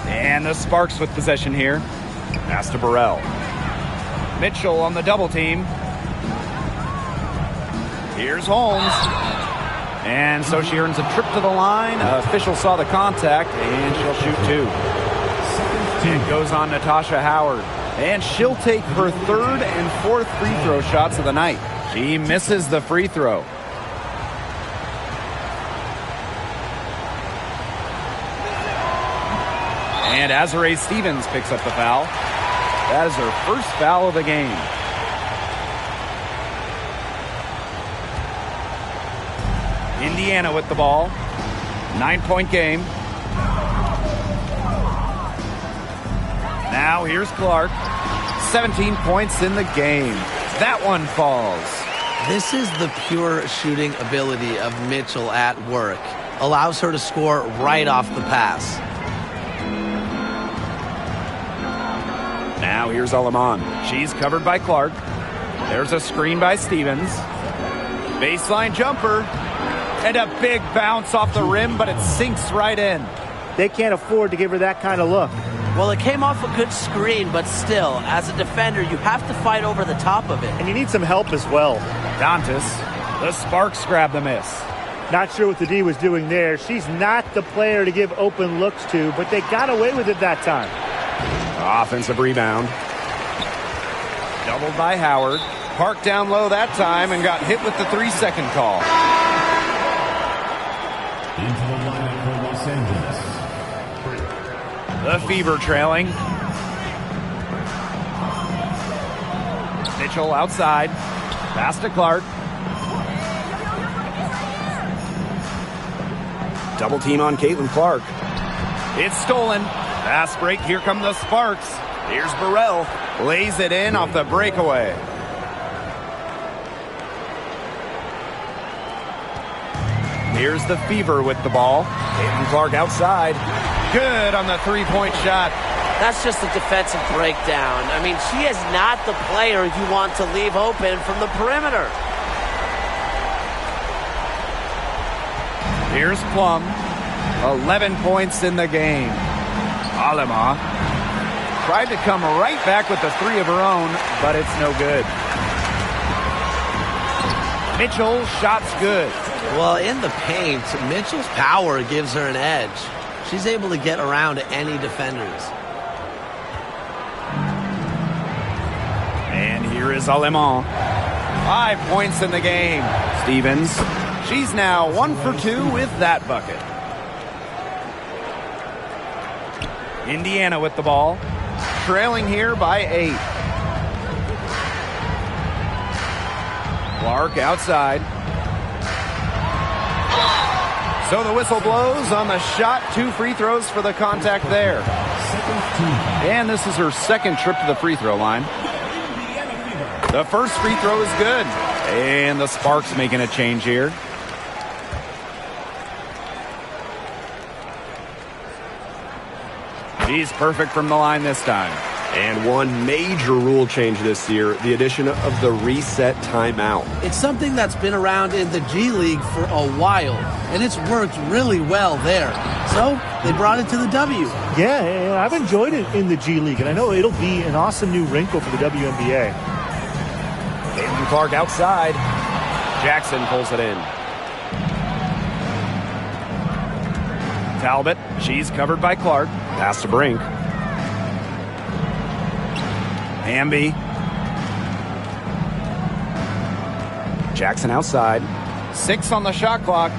And the Sparks with possession here. Pass to Burrell. Mitchell on the double team. Here's Holmes. And so she earns a trip to the line. Official saw the contact, and she'll shoot 2. It goes on Natasha Howard. And she'll take her third and fourth free throw shots of the night. She misses the free throw. And Azarae Stevens picks up the foul. That is her first foul of the game. Indiana with the ball. 9-point game. Now here's Clark. 17 points in the game. That one falls. This is the pure shooting ability of Mitchell at work. Allows her to score right off the pass. Now here's Aleman. She's covered by Clark. There's a screen by Stevens. Baseline jumper. And a big bounce off the rim, but it sinks right in. They can't afford to give her that kind of look. Well, it came off a good screen, but still, as a defender, you have to fight over the top of it. And you need some help as well. Dantas. The Sparks grab the miss. Not sure what the D was doing there. She's not the player to give open looks to, but they got away with it that time. Offensive rebound. Doubled by Howard. Parked down low that time and got hit with the 3-second call. Into the lineup for Los Angeles. The Fever trailing. Mitchell outside. Pass to Clark. Double team on Caitlin Clark. It's stolen. Fast break. Here come the Sparks. Here's Burrell. Lays it in off the breakaway. Here's the Fever with the ball. Caitlin Clark outside. Good on the three-point shot. That's just a defensive breakdown. I mean, she is not the player you want to leave open from the perimeter. Here's Plum. 11 points in the game. Alema tried to come right back with the three of her own, but it's no good. Mitchell, shot's good. Well, in the paint, Mitchell's power gives her an edge. She's able to get around any defenders. And here is Alema. 5 points in the game. Stevens, she's now 1 for 2 with that bucket. Indiana with the ball, trailing here by 8. Clark outside. So the whistle blows on the shot. 2 free throws for the contact there. And this is her second trip to the free throw line. The first free throw is good. And the Sparks making a change here. She's perfect from the line this time. And one major rule change this year, the addition of the reset timeout. It's something that's been around in the G League for a while, and it's worked really well there. So they brought it to the W. Yeah, I've enjoyed it in the G League, and I know it'll be an awesome new wrinkle for the WNBA. Caitlin Clark outside. Jackson pulls it in. Talbot, she's covered by Clark. Pass to Brink. Hamby. Jackson outside. 6 on the shot clock.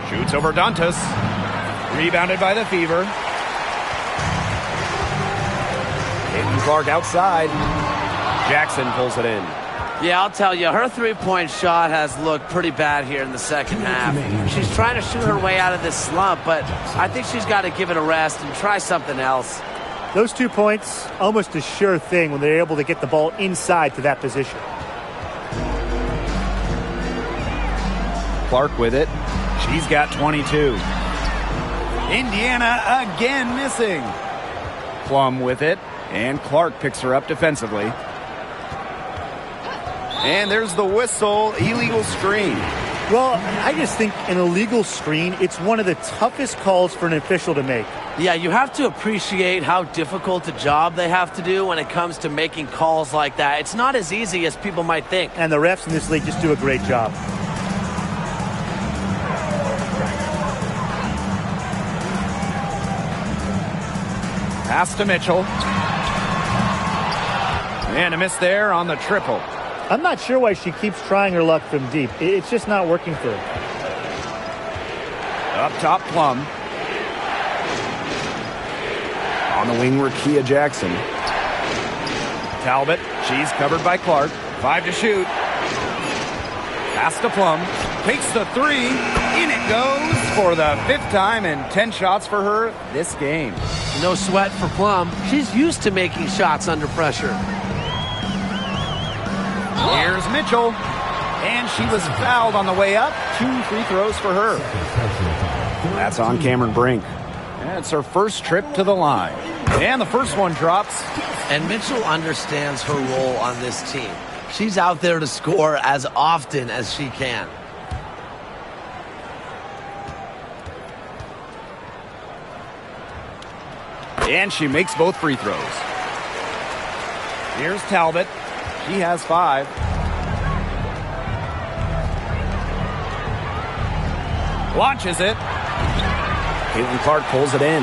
Shoots over Dantas. Rebounded by the Fever. Caitlin Clark outside. Jackson pulls it in. Yeah, I'll tell you, her three-point shot has looked pretty bad here in the second half. She's trying to shoot her way out of this slump, but I think she's got to give it a rest and try something else. Those 2 points, almost a sure thing when they're able to get the ball inside to that position. Clark with it. She's got 22. Indiana again missing. Plum with it, and Clark picks her up defensively. And there's the whistle, illegal screen. Well, I just think an illegal screen, it's one of the toughest calls for an official to make. Yeah, you have to appreciate how difficult a job they have to do when it comes to making calls like that. It's not as easy as people might think. And the refs in this league just do a great job. Pass to Mitchell. And a miss there on the triple. I'm not sure why she keeps trying her luck from deep. It's just not working for her. Up top, Plum. On the wing, Rakia Jackson. Talbot, she's covered by Clark. 5 to shoot. Pass to Plum. Takes the 3. In it goes for the 5th time, and 10 shots for her this game. No sweat for Plum. She's used to making shots under pressure. Here's Mitchell, and she was fouled on the way up. 2 free throws for her. That's on Cameron Brink. And it's her first trip to the line. And the first one drops. And Mitchell understands her role on this team. She's out there to score as often as she can. And she makes both free throws. Here's Talbot. She has 5. Launches it. Caitlin Clark pulls it in.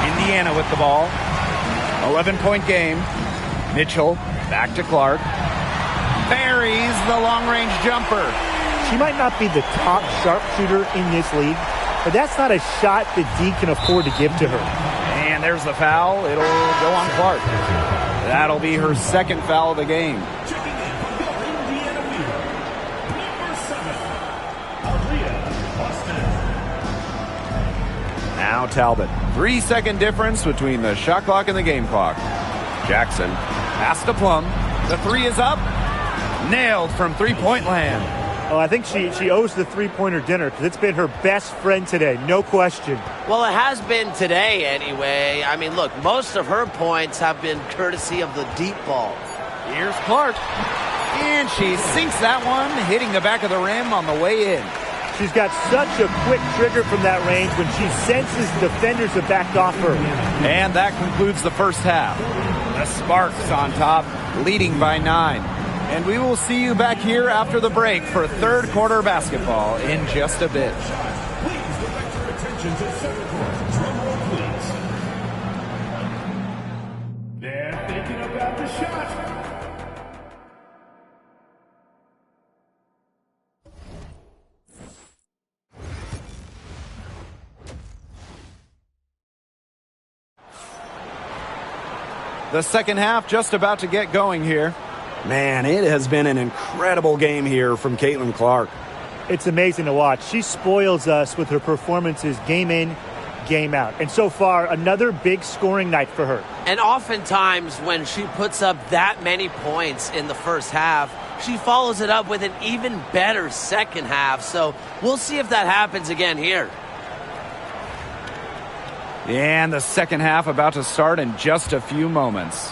Indiana with the ball. 11-point game. Mitchell back to Clark. Buries the long-range jumper. She might not be the top sharpshooter in this league, but that's not a shot that D can afford to give to her. And there's the foul. It'll go on Clark. That'll be her second foul of the game. Checking in for the Indiana Fever, number 7, Aaliyah Austin. Now Talbot. 3-second difference between the shot clock and the game clock. Jackson. Pass to Plum. The 3 is up. Nailed from three-point land. Oh, I think she owes the three-pointer dinner because it's been her best friend today, no question. Well, it has been today anyway. I mean, look, most of her points have been courtesy of the deep ball. Here's Clark. And she sinks that one, hitting the back of the rim on the way in. She's got such a quick trigger from that range when she senses defenders have backed off her. And that concludes the first half. The Sparks on top, leading by 9. And we will see you back here after the break for third quarter basketball in just a bit. Please direct your attention to center court. Drum roll, please. They're thinking about the shot. The second half just about to get going here. Man, it has been an incredible game here from Caitlin Clark. It's amazing to watch. She spoils us with her performances game in, game out. And so far, another big scoring night for her. And oftentimes when she puts up that many points in the first half, she follows it up with an even better second half. So we'll see if that happens again here. And the second half about to start in just a few moments.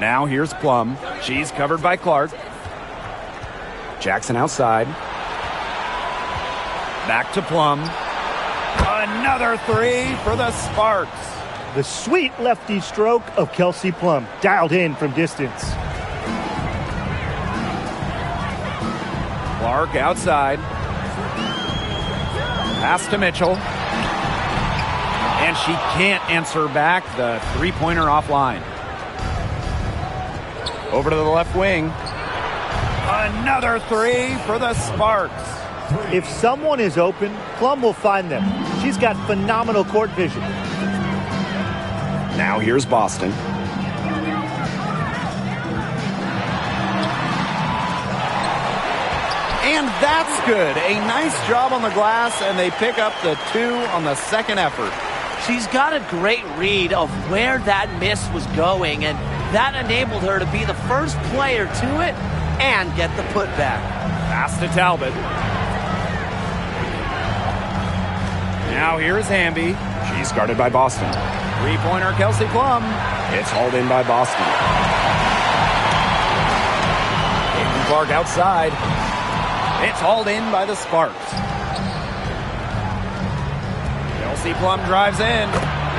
Now here's Plum. She's covered by Clark. Jackson outside. Back to Plum. Another three for the Sparks. The sweet lefty stroke of Kelsey Plum, dialed in from distance. Clark outside. Pass to Mitchell. And she can't answer back the three-pointer offline. Over to the left wing. Another three for the Sparks. If someone is open, Plum will find them. She's got phenomenal court vision. Now here's Boston. And that's good. A nice job on the glass, and they pick up the 2 on the second effort. She's got a great read of where that miss was going, and that enabled her to be the first player to it and get the putback. Pass to Talbot. Now here's Hamby. She's guarded by Boston. Three-pointer Kelsey Plum. It's hauled in by Boston. Caitlin Clark outside. It's hauled in by the Sparks. Kelsey Plum drives in.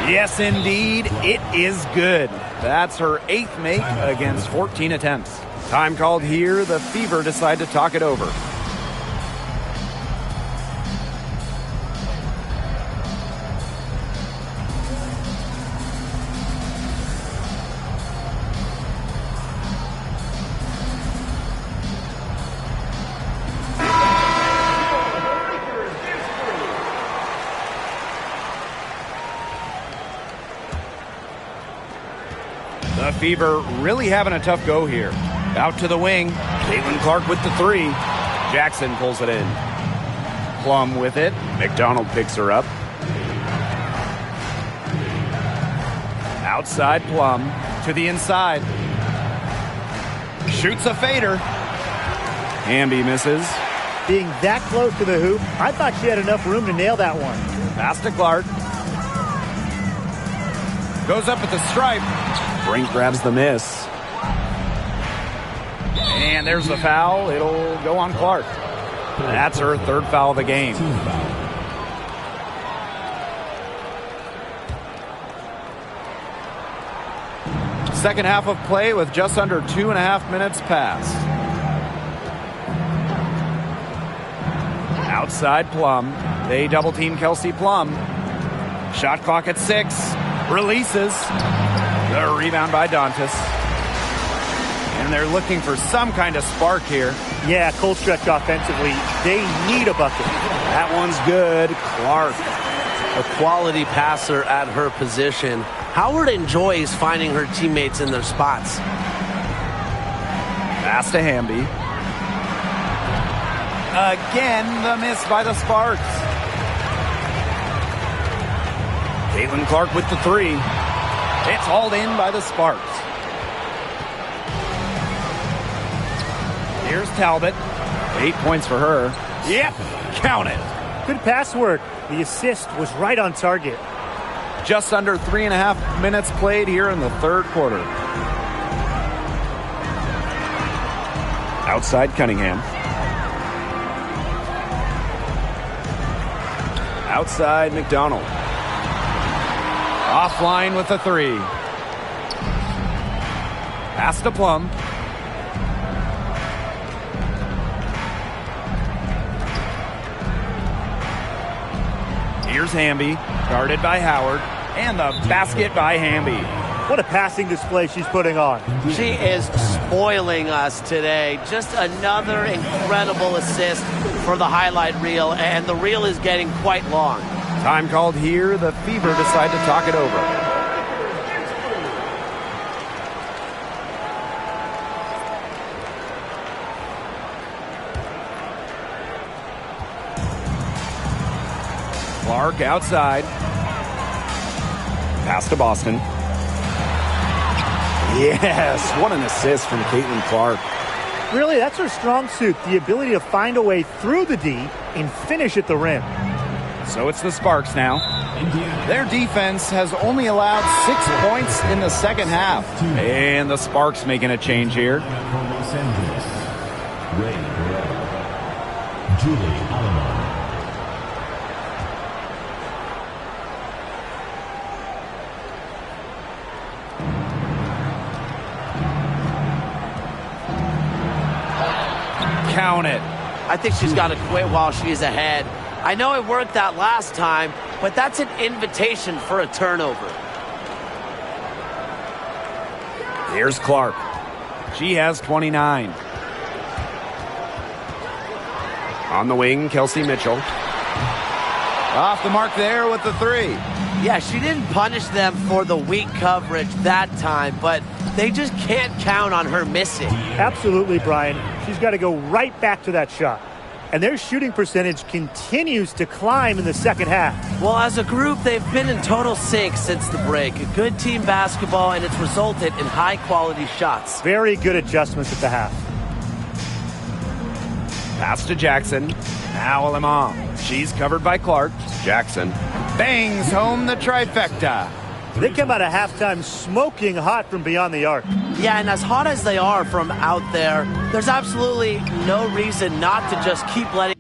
Yes, indeed, it is good. That's her 8th make against 14 attempts. Time called here. The Fever decide to talk it over. The Fever really having a tough go here. Out to the wing. Caitlin Clark with the 3. Jackson pulls it in. Plum with it. McDonald picks her up. Outside Plum. To the inside. Shoots a fader. Hamby misses. Being that close to the hoop, I thought she had enough room to nail that one. Pass to Clark. Goes up at the stripe. Brink grabs the miss. And there's the foul. It'll go on Clark. That's her 3rd foul of the game. Second half of play with just under 2.5 minutes passed. Outside Plum. They double team Kelsey Plum. Shot clock at 6. Releases. The rebound by Dantas. And they're looking for some kind of spark here. Yeah, cold stretch offensively. They need a bucket. That one's good. Clark. A quality passer at her position. Howard enjoys finding her teammates in their spots. Pass to Hamby. Again, the miss by the Sparks. Caitlin Clark with the 3. It's hauled in by the Sparks. Here's Talbot. 8 points for her. Yep, count it. Good pass work. The assist was right on target. Just under 3.5 minutes played here in the third quarter. Outside Cunningham. Outside McDonald. Offline with the three. Pass to Plum. Here's Hamby, guarded by Howard, and the basket by Hamby. What a passing display she's putting on. She is spoiling us today. Just another incredible assist for the highlight reel, and the reel is getting quite long. Time called here. The Fever decide to talk it over. Clark outside. Pass to Boston. Yes, what an assist from Caitlin Clark. Really, that's her strong suit, the ability to find a way through the D and finish at the rim. So it's the Sparks now. Their defense has only allowed 6 points in the second half. And the Sparks making a change here. From Los Angeles, Ray Guerrero. Julie Alamo. Count it. I think she's got to quit while she's ahead. I know it worked that last time, but that's an invitation for a turnover. Here's Clark. She has 29. On the wing, Kelsey Mitchell. Off the mark there with the three. Yeah, she didn't punish them for the weak coverage that time, but they just can't count on her missing. Absolutely, Brian. She's got to go right back to that shot. And their shooting percentage continues to climb in the second half. Well, as a group, they've been in total sync since the break. A good team basketball, and it's resulted in high-quality shots. Very good adjustments at the half. Pass to Jackson. Now Limon. She's covered by Clark. Jackson bangs home the trifecta. They come out of halftime smoking hot from beyond the arc. Yeah, and as hot as they are from out there, there's absolutely no reason not to just keep letting